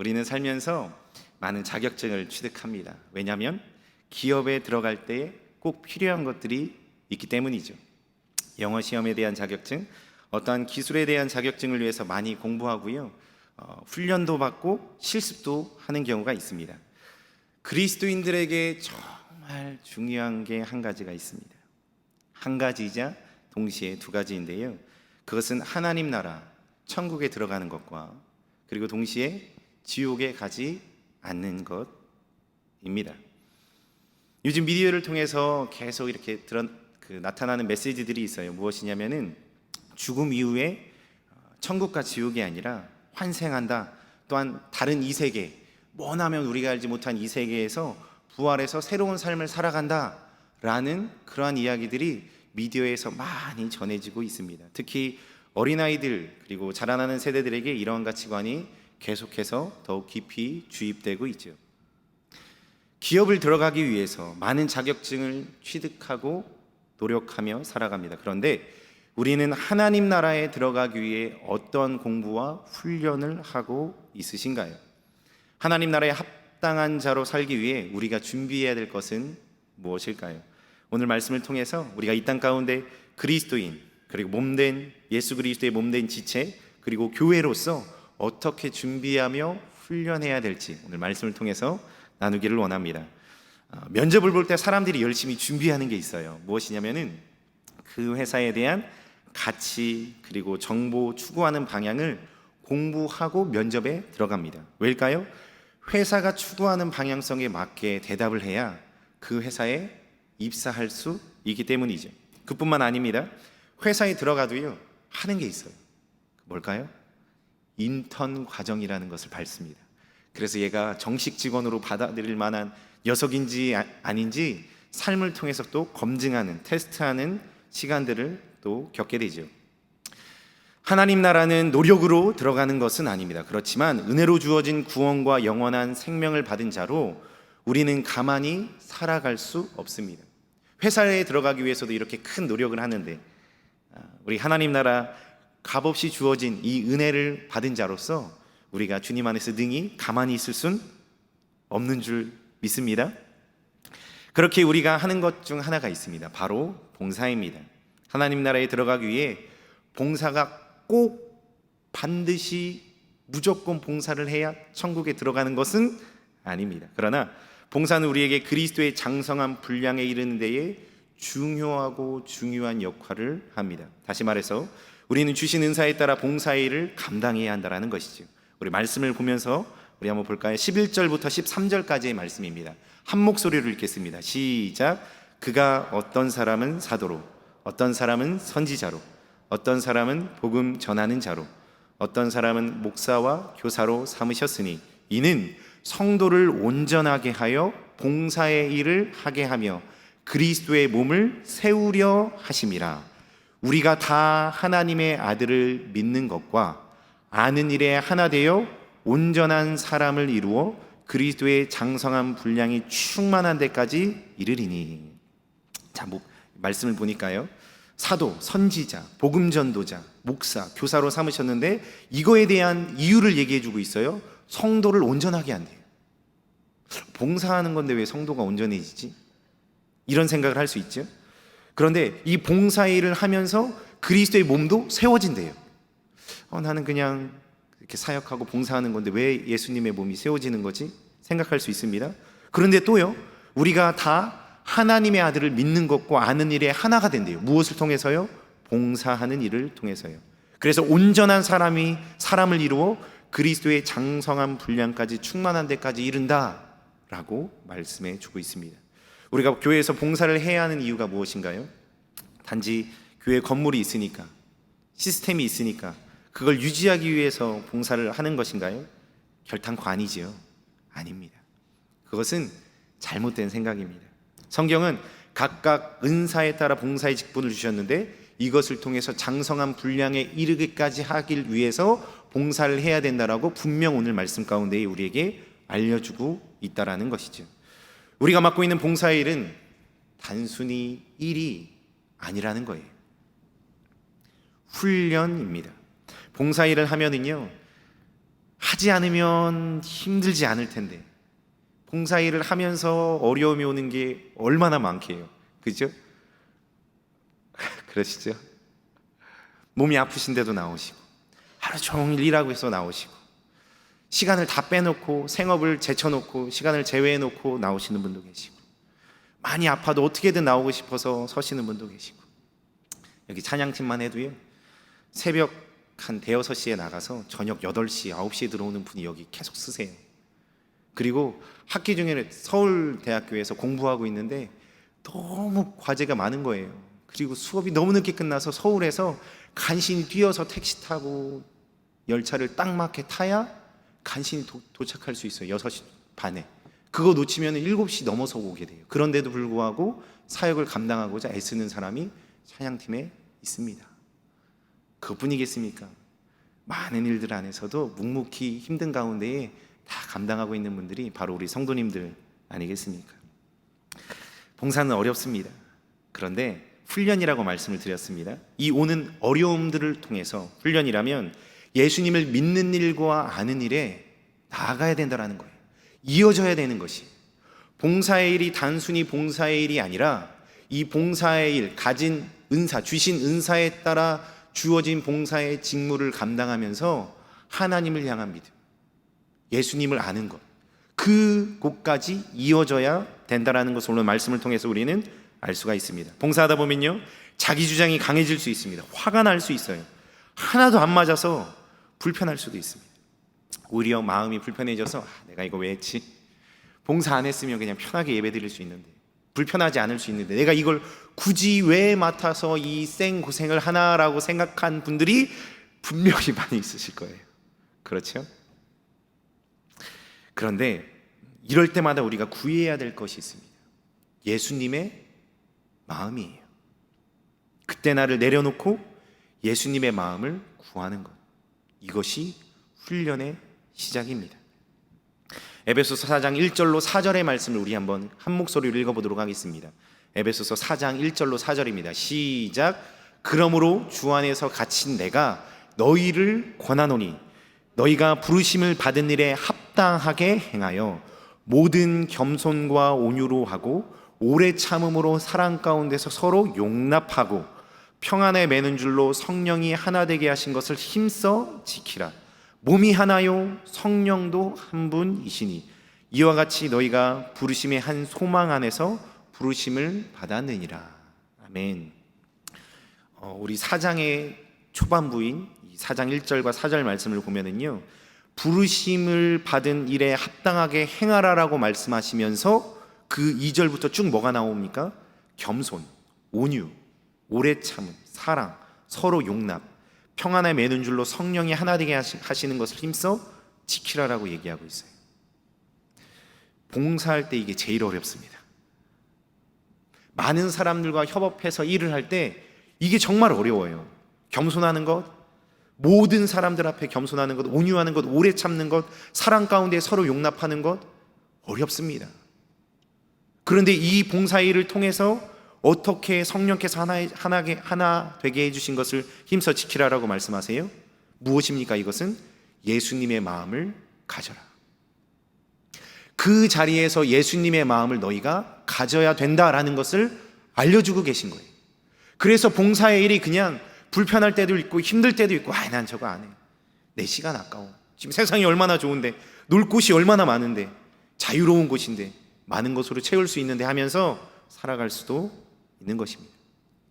우리는 살면서 많은 자격증을 취득합니다. 왜냐하면 기업에 들어갈 때 꼭 필요한 것들이 있기 때문이죠. 영어 시험에 대한 자격증, 어떠한 기술에 대한 자격증을 위해서 많이 공부하고요. 훈련도 받고 실습도 하는 경우가 있습니다. 그리스도인들에게 정말 중요한 게 한 가지가 있습니다. 한 가지이자 동시에 두 가지인데요. 그것은 하나님 나라, 천국에 들어가는 것과 그리고 동시에 지옥에 가지 않는 것입니다. 요즘 미디어를 통해서 계속 이렇게 나타나는 메시지들이 있어요. 무엇이냐면은 죽음 이후에 천국과 지옥이 아니라 환생한다. 또한 다른 이 세계, 머나면 우리가 알지 못한 이 세계에서 부활해서 새로운 삶을 살아간다 라는 그러한 이야기들이 미디어에서 많이 전해지고 있습니다. 특히 어린아이들 그리고 자라나는 세대들에게 이러한 가치관이 계속해서 더욱 깊이 주입되고 있죠. 기업을 들어가기 위해서 많은 자격증을 취득하고 노력하며 살아갑니다. 그런데 우리는 하나님 나라에 들어가기 위해 어떤 공부와 훈련을 하고 있으신가요? 하나님 나라에 합당한 자로 살기 위해 우리가 준비해야 될 것은 무엇일까요? 오늘 말씀을 통해서 우리가 이 땅 가운데 그리스도인 그리고 몸된 예수 그리스도의 몸된 지체 그리고 교회로서 어떻게 준비하며 훈련해야 될지 오늘 말씀을 통해서 나누기를 원합니다. 면접을 볼 때 사람들이 열심히 준비하는 게 있어요. 무엇이냐면은 그 회사에 대한 가치 그리고 정보 추구하는 방향을 공부하고 면접에 들어갑니다. 왜일까요? 회사가 추구하는 방향성에 맞게 대답을 해야 그 회사에 입사할 수 있기 때문이죠. 그뿐만 아닙니다. 회사에 들어가도요 하는 게 있어요. 뭘까요? 인턴 과정이라는 것을 밟습니다. 그래서 얘가 정식 직원으로 받아들일 만한 녀석인지 아닌지 삶을 통해서 또 검증하는, 테스트하는 시간들을 또 겪게 되죠. 하나님 나라는 노력으로 들어가는 것은 아닙니다. 그렇지만 은혜로 주어진 구원과 영원한 생명을 받은 자로 우리는 가만히 살아갈 수 없습니다. 회사에 들어가기 위해서도 이렇게 큰 노력을 하는데 우리 하나님 나라 값없이 주어진 이 은혜를 받은 자로서 우리가 주님 안에서 능히 가만히 있을 순 없는 줄 믿습니다. 그렇게 우리가 하는 것 중 하나가 있습니다. 바로 봉사입니다. 하나님 나라에 들어가기 위해 봉사가 꼭 반드시 무조건 봉사를 해야 천국에 들어가는 것은 아닙니다. 그러나 봉사는 우리에게 그리스도의 장성한 분량에 이르는 데에 중요하고 중요한 역할을 합니다. 다시 말해서 우리는 주신 은사에 따라 봉사의 일을 감당해야 한다는 것이죠. 우리 말씀을 보면서 우리 한번 볼까요? 11절부터 13절까지의 말씀입니다. 한 목소리로 읽겠습니다. 시작. 그가 어떤 사람은 사도로, 어떤 사람은 선지자로, 어떤 사람은 복음 전하는 자로, 어떤 사람은 목사와 교사로 삼으셨으니 이는 성도를 온전하게 하여 봉사의 일을 하게 하며 그리스도의 몸을 세우려 하심이라. 우리가 다 하나님의 아들을 믿는 것과 아는 일에 하나 되어 온전한 사람을 이루어 그리스도의 장성한 분량이 충만한 데까지 이르리니. 자, 말씀을 보니까요, 사도, 선지자, 복음 전도자, 목사, 교사로 삼으셨는데 이거에 대한 이유를 얘기해 주고 있어요. 성도를 온전하게 한대요. 봉사하는 건데 왜 성도가 온전해지지? 이런 생각을 할 수 있죠. 그런데 이 봉사일을 하면서 그리스도의 몸도 세워진대요. 나는 그냥 이렇게 사역하고 봉사하는 건데 왜 예수님의 몸이 세워지는 거지? 생각할 수 있습니다. 그런데 또요, 우리가 다 하나님의 아들을 믿는 것과 아는 일에 하나가 된대요. 무엇을 통해서요? 봉사하는 일을 통해서요. 그래서 온전한 사람을 이루어 그리스도의 장성한 분량까지 충만한 데까지 이른다라고 말씀해 주고 있습니다. 우리가 교회에서 봉사를 해야 하는 이유가 무엇인가요? 단지 교회 건물이 있으니까, 시스템이 있으니까 그걸 유지하기 위해서 봉사를 하는 것인가요? 결탄코 아니지요. 아닙니다. 그것은 잘못된 생각입니다. 성경은 각각 은사에 따라 봉사의 직분을 주셨는데 이것을 통해서 장성한 분량에 이르기까지 하길 위해서 봉사를 해야 된다라고 분명 오늘 말씀 가운데 우리에게 알려주고 있다라는 것이죠. 우리가 맡고 있는 봉사의 일은 단순히 일이 아니라는 거예요. 훈련입니다. 봉사일을 하면은요, 하지 않으면 힘들지 않을 텐데 봉사일을 하면서 어려움이 오는 게 얼마나 많게요. 그죠? 그러시죠? 몸이 아프신데도 나오시고 하루 종일 일하고 있어 나오시고 시간을 다 빼놓고 생업을 제쳐놓고 시간을 제외해놓고 나오시는 분도 계시고 많이 아파도 어떻게든 나오고 싶어서 서시는 분도 계시고 여기 찬양팀만 해도요 새벽 한 대여섯 시에 나가서 저녁 8시, 9시에 들어오는 분이 여기 계속 쓰세요. 그리고 학기 중에 서울대학교에서 공부하고 있는데 너무 과제가 많은 거예요. 그리고 수업이 너무 늦게 끝나서 서울에서 간신히 뛰어서 택시 타고 열차를 딱 맞게 타야 간신히 도착할 수 있어요. 6시 반에. 그거 놓치면 7시 넘어서 오게 돼요. 그런데도 불구하고 사역을 감당하고자 애쓰는 사람이 찬양팀에 있습니다. 그뿐이겠습니까? 많은 일들 안에서도 묵묵히 힘든 가운데에 다 감당하고 있는 분들이 바로 우리 성도님들 아니겠습니까? 봉사는 어렵습니다. 그런데 훈련이라고 말씀을 드렸습니다. 이 오는 어려움들을 통해서 훈련이라면 예수님을 믿는 일과 아는 일에 나아가야 된다는 거예요. 이어져야 되는 것이 봉사의 일이 단순히 봉사의 일이 아니라 이 봉사의 일, 가진 은사, 주신 은사에 따라 주어진 봉사의 직무를 감당하면서 하나님을 향한 믿음, 예수님을 아는 것, 그곳까지 이어져야 된다라는 것을 오늘 말씀을 통해서 우리는 알 수가 있습니다. 봉사하다 보면요 자기 주장이 강해질 수 있습니다. 화가 날 수 있어요. 하나도 안 맞아서 불편할 수도 있습니다. 오히려 마음이 불편해져서 내가 이거 왜 했지? 봉사 안 했으면 그냥 편하게 예배 드릴 수 있는데, 불편하지 않을 수 있는데 내가 이걸 굳이 왜 맡아서 이 생고생을 하나라고 생각한 분들이 분명히 많이 있으실 거예요. 그렇죠? 그런데 이럴 때마다 우리가 구해야 될 것이 있습니다. 예수님의 마음이에요. 그때 나를 내려놓고 예수님의 마음을 구하는 것, 이것이 훈련의 시작입니다. 에베소서 4장 1절로 4절의 말씀을 우리 한번 한 목소리로 읽어보도록 하겠습니다. 에베소서 4장 1절로 4절입니다. 시작. 그러므로 주 안에서 갇힌 내가 너희를 권하노니 너희가 부르심을 받은 일에 합당하게 행하여 모든 겸손과 온유로 하고 오래 참음으로 사랑 가운데서 서로 용납하고 평안에 매는 줄로 성령이 하나 되게 하신 것을 힘써 지키라. 몸이 하나요 성령도 한 분이시니 이와 같이 너희가 부르심의 한 소망 안에서 부르심을 받았느니라. 아멘. 우리 4장의 초반부인 4장 1절과 4절 말씀을 보면은요 부르심을 받은 일에 합당하게 행하라라고 말씀하시면서 그 2절부터 쭉 뭐가 나옵니까? 겸손, 온유, 오래 참음, 사랑, 서로 용납, 평안에 매는 줄로 성령이 하나 되게 하시는 것을 힘써 지키라라고 얘기하고 있어요. 봉사할 때 이게 제일 어렵습니다. 많은 사람들과 협업해서 일을 할 때 이게 정말 어려워요. 겸손하는 것, 모든 사람들 앞에 겸손하는 것, 온유하는 것, 오래 참는 것, 사랑 가운데 서로 용납하는 것 어렵습니다. 그런데 이 봉사일을 통해서 어떻게 성령께서 하나 되게 해주신 것을 힘써 지키라라고 말씀하세요? 무엇입니까? 이것은 예수님의 마음을 가져라. 그 자리에서 예수님의 마음을 너희가 가져야 된다라는 것을 알려주고 계신 거예요. 그래서 봉사의 일이 그냥 불편할 때도 있고 힘들 때도 있고 난 저거 안 해. 내 시간 아까워. 지금 세상이 얼마나 좋은데, 놀 곳이 얼마나 많은데, 자유로운 곳인데, 많은 것으로 채울 수 있는데 하면서 살아갈 수도 있는 것입니다.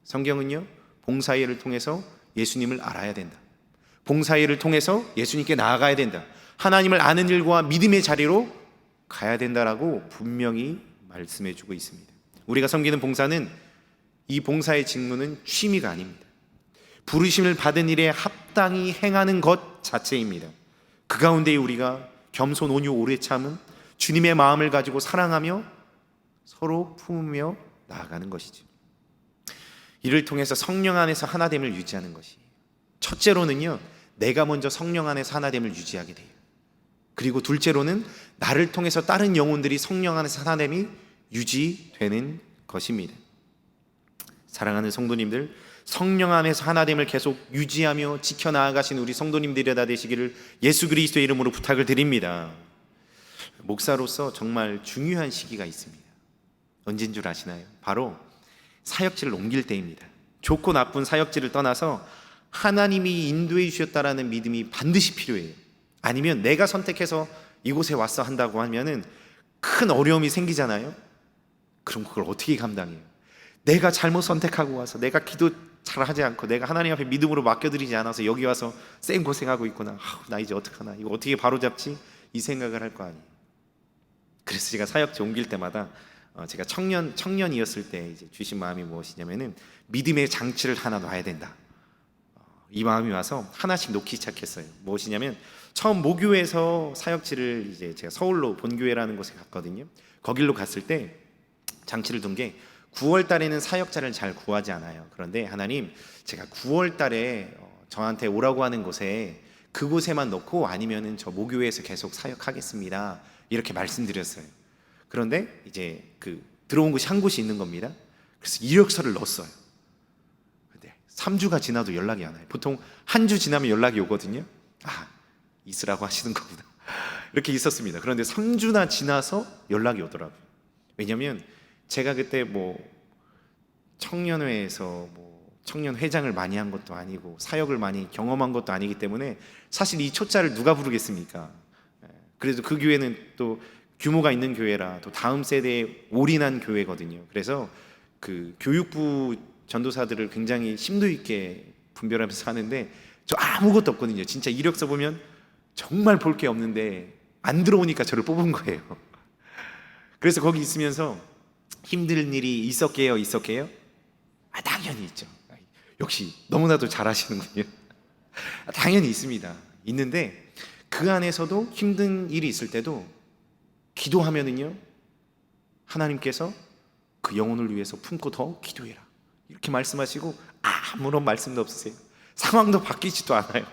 성경은요 봉사일을 통해서 예수님을 알아야 된다, 봉사일을 통해서 예수님께 나아가야 된다, 하나님을 아는 일과 믿음의 자리로 가야 된다라고 분명히 말씀해 주고 있습니다. 우리가 섬기는 봉사는, 이 봉사의 직무는 취미가 아닙니다. 부르심을 받은 일에 합당히 행하는 것 자체입니다. 그 가운데 우리가 겸손, 온유, 오래 참음, 주님의 마음을 가지고 사랑하며 서로 품으며 나아가는 것이죠. 이를 통해서 성령 안에서 하나됨을 유지하는 것이, 첫째로는요 내가 먼저 성령 안에서 하나됨을 유지하게 돼요. 그리고 둘째로는 나를 통해서 다른 영혼들이 성령 안에서 하나됨이 유지되는 것입니다. 사랑하는 성도님들, 성령 안에서 하나됨을 계속 유지하며 지켜나가신 우리 성도님들이 다 되시기를 예수 그리스도의 이름으로 부탁을 드립니다. 목사로서 정말 중요한 시기가 있습니다. 언제인 줄 아시나요? 바로 사역지를 옮길 때입니다. 좋고 나쁜 사역지를 떠나서 하나님이 인도해 주셨다라는 믿음이 반드시 필요해요. 아니면 내가 선택해서 이곳에 왔어 한다고 하면은 큰 어려움이 생기잖아요. 그럼 그걸 어떻게 감당해요? 내가 잘못 선택하고 와서, 내가 기도 잘하지 않고, 내가 하나님 앞에 믿음으로 맡겨드리지 않아서 여기 와서 쌩 고생하고 있구나. 나 이제 어떡하나, 이거 어떻게 바로잡지? 이 생각을 할 거 아니에요. 그래서 제가 사역지 옮길 때마다 제가 청년이었을 때 이제 주신 마음이 무엇이냐면은 믿음의 장치를 하나 놔야 된다. 이 마음이 와서 하나씩 놓기 시작했어요. 무엇이냐면 처음 모교에서 사역지를 이제 제가 서울로 본교회라는 곳에 갔거든요. 거길로 갔을 때 장치를 둔 게 9월 달에는 사역자를 잘 구하지 않아요. 그런데 하나님, 제가 9월 달에 저한테 오라고 하는 곳에 그곳에만 넣고 아니면은 저 모교회에서 계속 사역하겠습니다. 이렇게 말씀드렸어요. 그런데 이제 들어온 곳이 한 곳이 있는 겁니다. 그래서 이력서를 넣었어요. 근데 3주가 지나도 연락이 안 와요. 보통 한 주 지나면 연락이 오거든요. 있으라고 하시는 거구나. 이렇게 있었습니다. 그런데 3주나 지나서 연락이 오더라고요. 왜냐면 제가 그때 청년회에서 청년회장을 많이 한 것도 아니고 사역을 많이 경험한 것도 아니기 때문에 사실 이 초짜를 누가 부르겠습니까? 그래도 그 교회는 또 규모가 있는 교회라 또 다음 세대에 올인한 교회거든요. 그래서 그 교육부 전도사들을 굉장히 심도 있게 분별하면서 하는데 저 아무것도 없거든요. 진짜 이력서 보면 정말 볼 게 없는데 안 들어오니까 저를 뽑은 거예요. 그래서 거기 있으면서 힘든 일이 있었게요? 당연히 있죠. 역시 너무나도 잘하시는군요. 당연히 있습니다. 있는데 그 안에서도 힘든 일이 있을 때도 기도하면은요, 하나님께서 그 영혼을 위해서 품고 더 기도해라 이렇게 말씀하시고 아무런 말씀도 없으세요. 상황도 바뀌지도 않아요.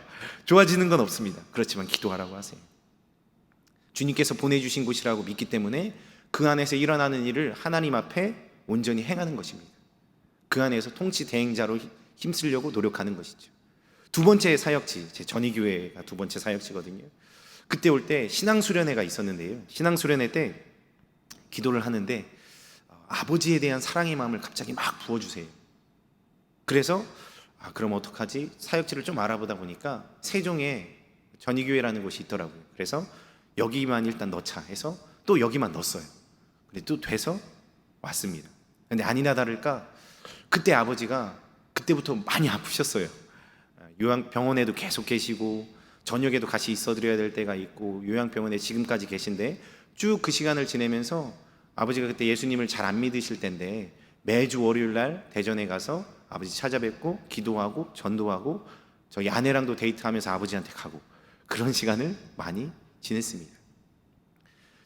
좋아지는 건 없습니다. 그렇지만 기도하라고 하세요. 주님께서 보내주신 곳이라고 믿기 때문에 그 안에서 일어나는 일을 하나님 앞에 온전히 행하는 것입니다. 그 안에서 통치 대행자로 힘쓰려고 노력하는 것이죠. 두 번째 사역지, 제 전이교회가 두 번째 사역지거든요. 그때 올 때 신앙수련회가 있었는데요. 신앙수련회 때 기도를 하는데 아버지에 대한 사랑의 마음을 갑자기 막 부어주세요. 그래서 그럼 어떡하지? 사역지를 좀 알아보다 보니까 세종에 전이교회라는 곳이 있더라고요. 그래서 여기만 일단 넣자 해서 또 여기만 넣었어요. 근데 또 돼서 왔습니다. 근데 아니나 다를까 그때 아버지가 그때부터 많이 아프셨어요. 요양병원에도 계속 계시고 저녁에도 같이 있어드려야 될 때가 있고 요양병원에 지금까지 계신데 쭉 그 시간을 지내면서 아버지가 그때 예수님을 잘 안 믿으실 때인데 매주 월요일 날 대전에 가서 아버지 찾아뵙고 기도하고 전도하고 저희 아내랑도 데이트하면서 아버지한테 가고 그런 시간을 많이 지냈습니다.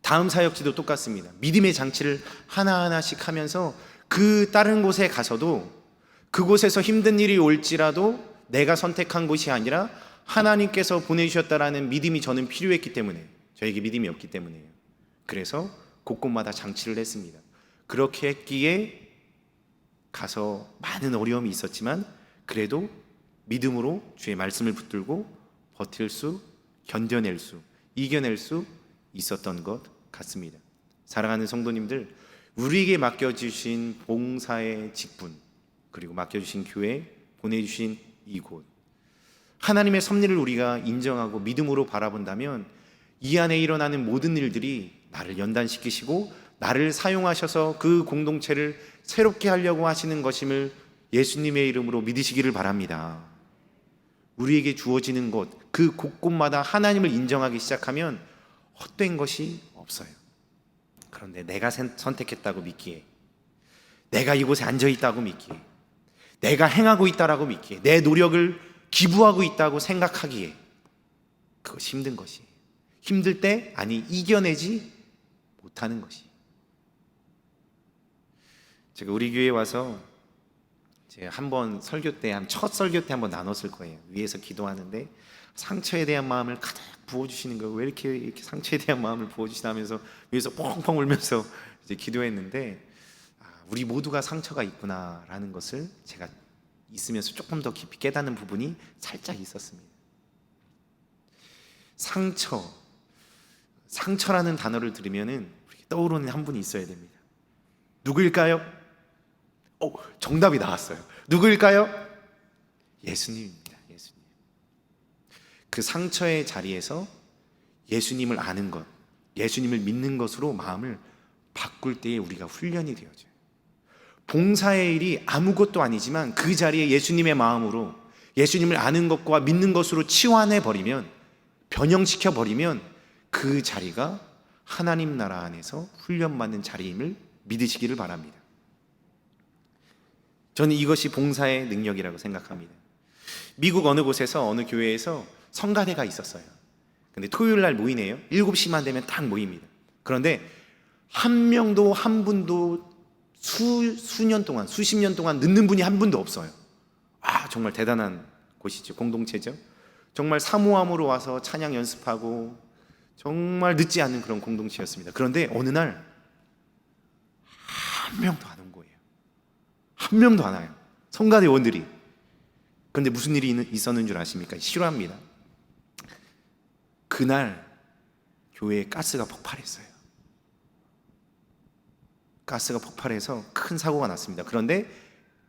다음 사역지도 똑같습니다. 믿음의 장치를 하나하나씩 하면서 그 다른 곳에 가서도 그곳에서 힘든 일이 올지라도 내가 선택한 곳이 아니라 하나님께서 보내주셨다라는 믿음이 저는 필요했기 때문에, 저에게 믿음이 없기 때문에요. 그래서 곳곳마다 장치를 했습니다. 그렇게 했기에 가서 많은 어려움이 있었지만 그래도 믿음으로 주의 말씀을 붙들고 버틸 수, 견뎌낼 수, 이겨낼 수 있었던 것 같습니다. 사랑하는 성도님들, 우리에게 맡겨주신 봉사의 직분, 그리고 맡겨주신 교회, 보내주신 이곳, 하나님의 섭리를 우리가 인정하고 믿음으로 바라본다면 이 안에 일어나는 모든 일들이 나를 연단시키시고 나를 사용하셔서 그 공동체를 새롭게 하려고 하시는 것임을 예수님의 이름으로 믿으시기를 바랍니다. 우리에게 주어지는 것, 그 곳곳마다 하나님을 인정하기 시작하면 헛된 것이 없어요. 그런데 내가 선택했다고 믿기에, 내가 이곳에 앉아있다고 믿기에, 내가 행하고 있다라고 믿기에, 내 노력을 기부하고 있다고 생각하기에 그것이 힘든 것이에요. 힘들 때 이겨내지 못하는 것이. 제가 우리 교회에 와서 제가 한번 설교 때, 첫 설교 때 한번 나눴을 거예요. 위에서 기도하는데 상처에 대한 마음을 가득 부어주시는 거예요. 왜 이렇게 상처에 대한 마음을 부어주시나 하면서 위에서 펑펑 울면서 이제 기도했는데 우리 모두가 상처가 있구나라는 것을 제가 있으면서 조금 더 깊이 깨닫는 부분이 살짝 있었습니다. 상처라는 단어를 들으면은 떠오르는 한 분이 있어야 됩니다. 누구일까요? 정답이 나왔어요. 누구일까요? 예수님입니다. 예수님. 그 상처의 자리에서 예수님을 아는 것, 예수님을 믿는 것으로 마음을 바꿀 때에 우리가 훈련이 되어져요. 봉사의 일이 아무것도 아니지만 그 자리에 예수님의 마음으로 예수님을 아는 것과 믿는 것으로 치환해버리면, 변형시켜버리면 그 자리가 하나님 나라 안에서 훈련받는 자리임을 믿으시기를 바랍니다. 저는 이것이 봉사의 능력이라고 생각합니다. 미국 어느 곳에서 어느 교회에서 성가대가 있었어요. 근데 토요일 날 모이네요. 7시만 되면 딱 모입니다. 그런데 한 분도 수년 동안, 수십 년 동안 늦는 분이 한 분도 없어요. 정말 대단한 곳이죠. 공동체죠. 정말 사모함으로 와서 찬양 연습하고 정말 늦지 않는 그런 공동체였습니다. 그런데 어느 날 한 명도 안 온 거예요. 한 명도 안 와요. 성가대원들이. 그런데 무슨 일이 있었는 줄 아십니까? 실화입니다. 그날 교회에 가스가 폭발했어요. 가스가 폭발해서 큰 사고가 났습니다. 그런데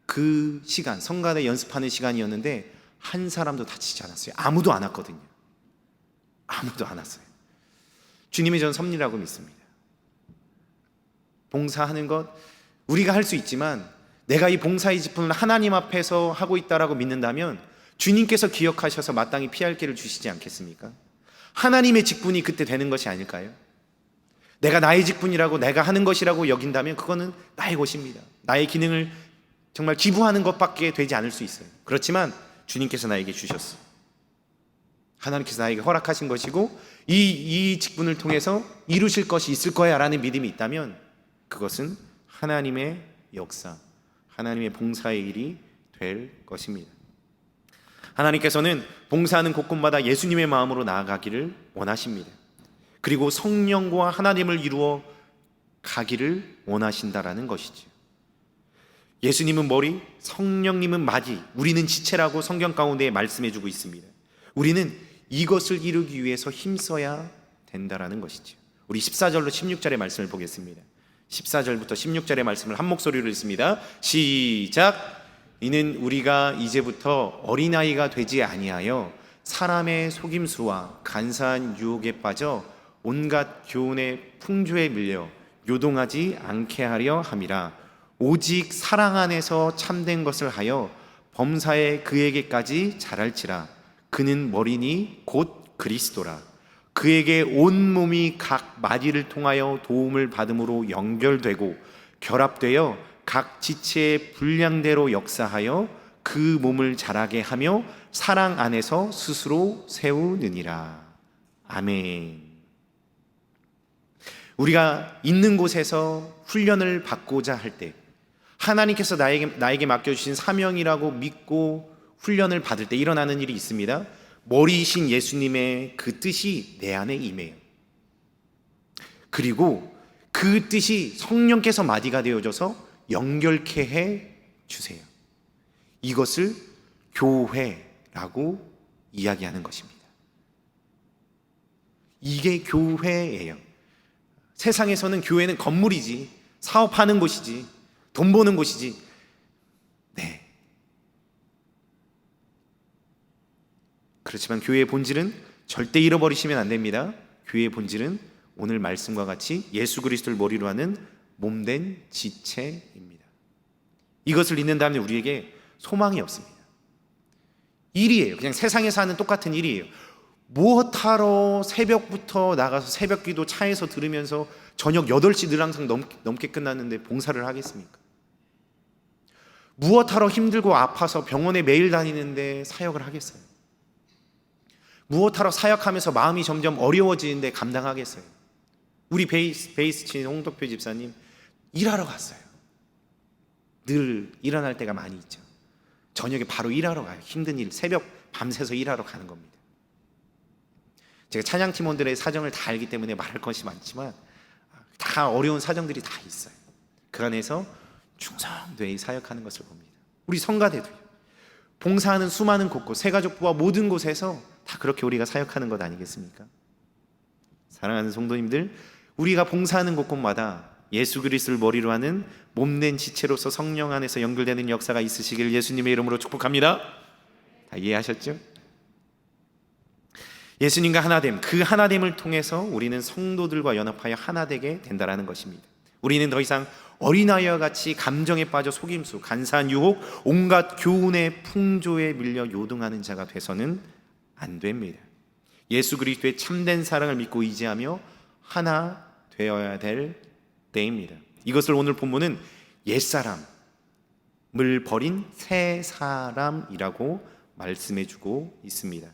그 시간, 성가대 연습하는 시간이었는데 한 사람도 다치지 않았어요. 아무도 안 왔거든요. 아무도 안 왔어요. 주님의 전 섭리라고 믿습니다. 봉사하는 것 우리가 할 수 있지만 내가 이 봉사의 직분을 하나님 앞에서 하고 있다라고 믿는다면 주님께서 기억하셔서 마땅히 피할 길을 주시지 않겠습니까? 하나님의 직분이 그때 되는 것이 아닐까요? 내가 나의 직분이라고, 내가 하는 것이라고 여긴다면 그거는 나의 것입니다. 나의 기능을 정말 기부하는 것밖에 되지 않을 수 있어요. 그렇지만 주님께서 나에게 주셨어요. 하나님께서 나에게 허락하신 것이고 이 직분을 통해서 이루실 것이 있을 거야 라는 믿음이 있다면 그것은 하나님의 역사, 하나님의 봉사의 일이 될 것입니다. 하나님께서는 봉사하는 곳곳마다 예수님의 마음으로 나아가기를 원하십니다. 그리고 성령과 하나님을 이루어 가기를 원하신다라는 것이죠. 예수님은 머리, 성령님은 마디, 우리는 지체라고 성경 가운데 말씀해주고 있습니다. 우리는 이것을 이루기 위해서 힘써야 된다라는 것이죠. 우리 14절로 16절의 말씀을 보겠습니다. 14절부터 16절의 말씀을 한 목소리로 읽습니다. 시작. 이는 우리가 이제부터 어린아이가 되지 아니하여 사람의 속임수와 간사한 유혹에 빠져 온갖 교훈의 풍조에 밀려 요동하지 않게 하려 함이라. 오직 사랑 안에서 참된 것을 하여 범사에 그에게까지 자랄지라. 그는 머리니 곧 그리스도라. 그에게 온 몸이 각 마디를 통하여 도움을 받음으로 연결되고 결합되어 각 지체의 분량대로 역사하여 그 몸을 자라게 하며 사랑 안에서 스스로 세우느니라. 아멘. 우리가 있는 곳에서 훈련을 받고자 할 때, 하나님께서 나에게 맡겨주신 사명이라고 믿고 훈련을 받을 때 일어나는 일이 있습니다. 머리이신 예수님의 그 뜻이 내 안에 임해요. 그리고 그 뜻이 성령께서 마디가 되어져서 연결케 해 주세요. 이것을 교회라고 이야기하는 것입니다. 이게 교회예요. 세상에서는 교회는 건물이지, 사업하는 곳이지, 돈 버는 곳이지. 네. 그렇지만 교회의 본질은 절대 잃어버리시면 안 됩니다. 교회의 본질은 오늘 말씀과 같이 예수 그리스도를 머리로 하는 몸된 지체입니다. 이것을 잊는다면 우리에게 소망이 없습니다. 일이에요. 그냥 세상에서 하는 똑같은 일이에요. 무엇하러 새벽부터 나가서 새벽기도 차에서 들으면서 저녁 8시 늘 항상 넘게 끝났는데 봉사를 하겠습니까? 무엇하러 힘들고 아파서 병원에 매일 다니는데 사역을 하겠어요? 무엇하러 사역하면서 마음이 점점 어려워지는데 감당하겠어요? 우리 베이스 치는 홍덕표 집사님 일하러 갔어요. 늘 일어날 때가 많이 있죠. 저녁에 바로 일하러 가요. 힘든 일, 새벽 밤새서 일하러 가는 겁니다. 제가 찬양팀원들의 사정을 다 알기 때문에 말할 것이 많지만 다 어려운 사정들이 다 있어요. 그 안에서 충성되이 사역하는 것을 봅니다. 우리 성가대도요. 봉사하는 수많은 곳곳, 새가족부와 모든 곳에서 다 그렇게 우리가 사역하는 것 아니겠습니까? 사랑하는 성도님들, 우리가 봉사하는 곳곳마다 예수 그리스도를 머리로 하는 몸된 지체로서 성령 안에서 연결되는 역사가 있으시길 예수님의 이름으로 축복합니다. 다 이해하셨죠? 예수님과 하나됨, 그 하나됨을 통해서 우리는 성도들과 연합하여 하나 되게 된다는 것입니다. 우리는 더 이상 어린아이와 같이 감정에 빠져 속임수, 간사한 유혹, 온갖 교훈의 풍조에 밀려 요동하는 자가 돼서는 안 됩니다. 예수 그리스도의 참된 사랑을 믿고 의지하며 하나 되어야 될 때입니다. 이것을 오늘 본문은 옛사람을 버린 새 사람이라고 말씀해주고 있습니다.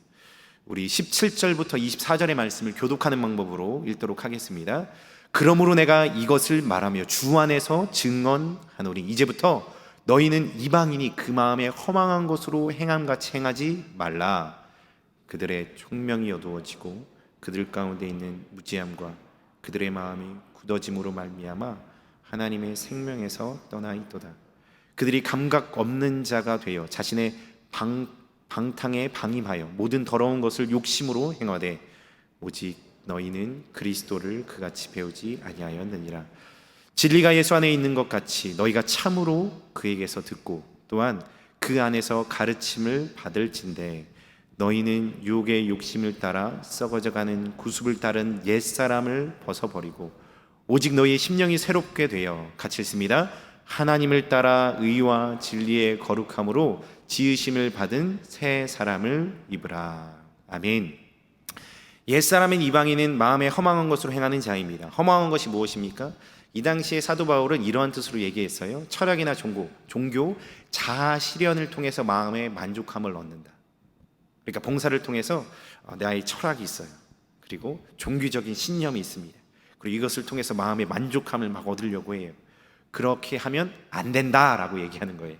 우리 17절부터 24절의 말씀을 교독하는 방법으로 읽도록 하겠습니다. 그러므로 내가 이것을 말하며 주 안에서 증언하노니 이제부터 너희는 이방인이 그 마음에 허망한 것으로 행함같이 행하지 말라. 그들의 총명이 어두워지고 그들 가운데 있는 무지함과 그들의 마음이 굳어짐으로 말미암아 하나님의 생명에서 떠나 있도다. 그들이 감각 없는 자가 되어 자신의 방탕에 방임하여 모든 더러운 것을 욕심으로 행하되 오직 너희는 그리스도를 그같이 배우지 아니하였느니라. 진리가 예수 안에 있는 것 같이 너희가 참으로 그에게서 듣고 또한 그 안에서 가르침을 받을진대 너희는 유혹의 욕심을 따라 썩어져가는 구습을 따른 옛사람을 벗어버리고 오직 너희의 심령이 새롭게 되어 같이 읽습니다. 하나님을 따라 의와 진리의 거룩함으로 지으심을 받은 새 사람을 입으라. 아멘. 옛사람인 이방인은 마음에 허망한 것으로 행하는 자입니다. 허망한 것이 무엇입니까? 이 당시에 사도 바울은 이러한 뜻으로 얘기했어요. 철학이나 종교, 자아 실현을 통해서 마음에 만족함을 얻는다. 그러니까 봉사를 통해서 나의 철학이 있어요. 그리고 종교적인 신념이 있습니다. 그리고 이것을 통해서 마음의 만족함을 막 얻으려고 해요. 그렇게 하면 안 된다라고 얘기하는 거예요.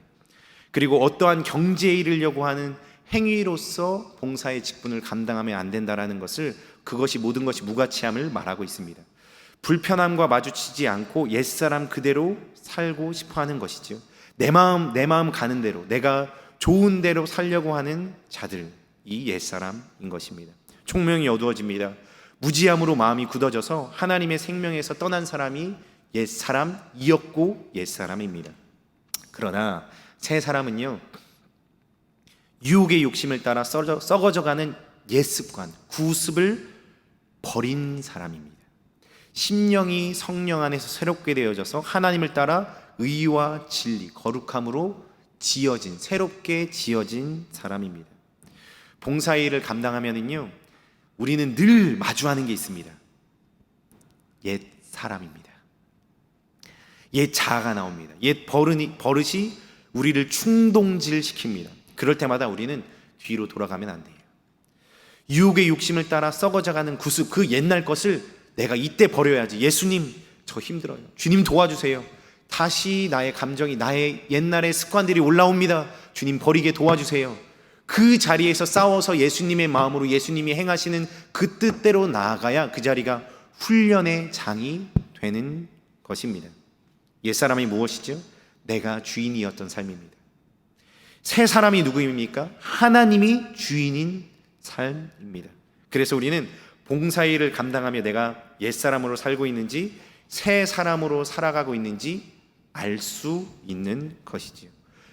그리고 어떠한 경제에 이르려고 하는 행위로서 봉사의 직분을 감당하면 안 된다라는 것을, 그것이 모든 것이 무가치함을 말하고 있습니다. 불편함과 마주치지 않고 옛사람 그대로 살고 싶어하는 것이죠. 내 마음 가는 대로, 내가 좋은 대로 살려고 하는 자들, 이 옛사람인 것입니다. 총명이 어두워집니다. 무지함으로 마음이 굳어져서 하나님의 생명에서 떠난 사람이 옛사람이었고 옛사람입니다. 그러나 새 사람은요, 유혹의 욕심을 따라 썩어져가는 옛습관, 구습을 버린 사람입니다. 심령이 성령 안에서 새롭게 되어져서 하나님을 따라 의와 진리, 거룩함으로 새롭게 지어진 사람입니다. 봉사일을 감당하면은요, 우리는 늘 마주하는 게 있습니다. 옛 사람입니다. 옛 자아가 나옵니다. 옛 버릇이 우리를 충동질시킵니다. 그럴 때마다 우리는 뒤로 돌아가면 안 돼요. 유혹의 욕심을 따라 썩어져가는 구습, 그 옛날 것을 내가 이때 버려야지. 예수님, 저 힘들어요. 주님 도와주세요. 다시 나의 감정이, 나의 옛날의 습관들이 올라옵니다. 주님 버리게 도와주세요. 그 자리에서 싸워서 예수님의 마음으로 예수님이 행하시는 그 뜻대로 나아가야 그 자리가 훈련의 장이 되는 것입니다. 옛사람이 무엇이죠? 내가 주인이었던 삶입니다. 새 사람이 누구입니까? 하나님이 주인인 삶입니다. 그래서 우리는 봉사일을 감당하며 내가 옛사람으로 살고 있는지 새 사람으로 살아가고 있는지 알 수 있는 것이지요.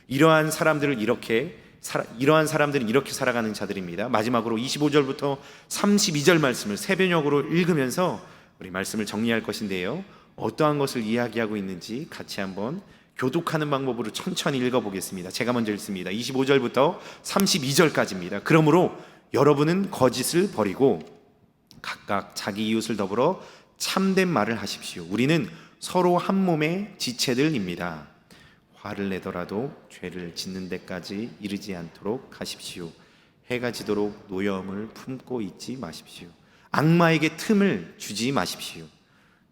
이러한 사람들은 이렇게 살아가는 자들입니다. 마지막으로 25절부터 32절 말씀을 새벽녘으로 읽으면서 우리 말씀을 정리할 것인데요, 어떠한 것을 이야기하고 있는지 같이 한번 교독하는 방법으로 천천히 읽어보겠습니다. 제가 먼저 읽습니다. 25절부터 32절까지입니다. 그러므로 여러분은 거짓을 버리고 각각 자기 이웃을 더불어 참된 말을 하십시오. 우리는 서로 한 몸의 지체들입니다. 화를 내더라도 죄를 짓는 데까지 이르지 않도록 하십시오. 해가 지도록 노여움을 품고 있지 마십시오. 악마에게 틈을 주지 마십시오.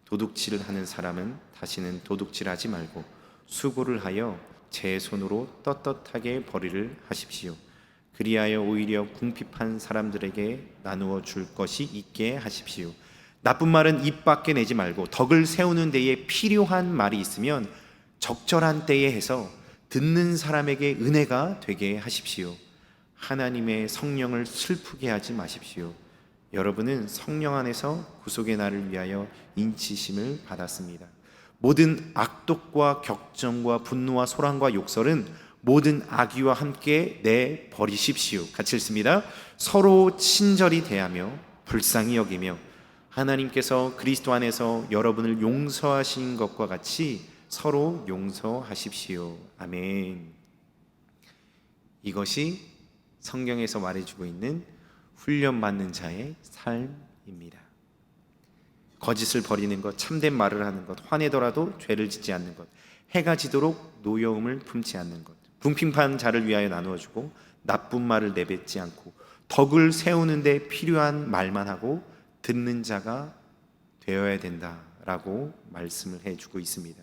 도둑질을 하는 사람은 다시는 도둑질하지 말고 수고를 하여 제 손으로 떳떳하게 벌이를 하십시오. 그리하여 오히려 궁핍한 사람들에게 나누어 줄 것이 있게 하십시오. 나쁜 말은 입 밖에 내지 말고 덕을 세우는 데에 필요한 말이 있으면 적절한 때에 해서 듣는 사람에게 은혜가 되게 하십시오. 하나님의 성령을 슬프게 하지 마십시오. 여러분은 성령 안에서 구속의 날을 위하여 인치심을 받았습니다. 모든 악독과 격정과 분노와 소란과 욕설은 모든 악의와 함께 내버리십시오. 같이 읽습니다. 서로 친절히 대하며 불쌍히 여기며 하나님께서 그리스도 안에서 여러분을 용서하신 것과 같이 서로 용서하십시오. 아멘. 이것이 성경에서 말해주고 있는 훈련받는 자의 삶입니다. 거짓을 버리는 것, 참된 말을 하는 것, 화내더라도 죄를 짓지 않는 것, 해가 지도록 노여움을 품지 않는 것, 궁핍한 자를 위하여 나누어주고 나쁜 말을 내뱉지 않고 덕을 세우는데 필요한 말만 하고 듣는 자가 되어야 된다라고 말씀을 해주고 있습니다.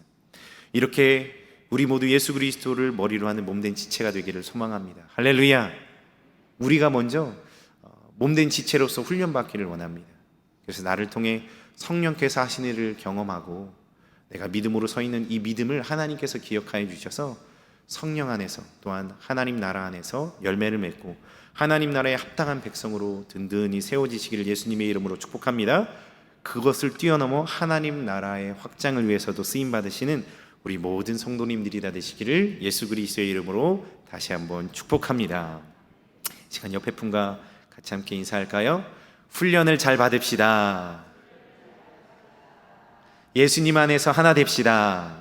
이렇게 우리 모두 예수 그리스도를 머리로 하는 몸된 지체가 되기를 소망합니다. 할렐루야. 우리가 먼저 몸된 지체로서 훈련받기를 원합니다. 그래서 나를 통해 성령께서 하신 일을 경험하고 내가 믿음으로 서 있는 이 믿음을 하나님께서 기억하여 주셔서 성령 안에서 또한 하나님 나라 안에서 열매를 맺고 하나님 나라에 합당한 백성으로 든든히 세워지시기를 예수님의 이름으로 축복합니다. 그것을 뛰어넘어 하나님 나라의 확장을 위해서도 쓰임받으시는 우리 모든 성도님들이 다 되시기를 예수 그리스도의 이름으로 다시 한번 축복합니다. 시간 옆에 분과 같이 함께 인사할까요? 훈련을 잘 받읍시다. 예수님 안에서 하나 됩시다.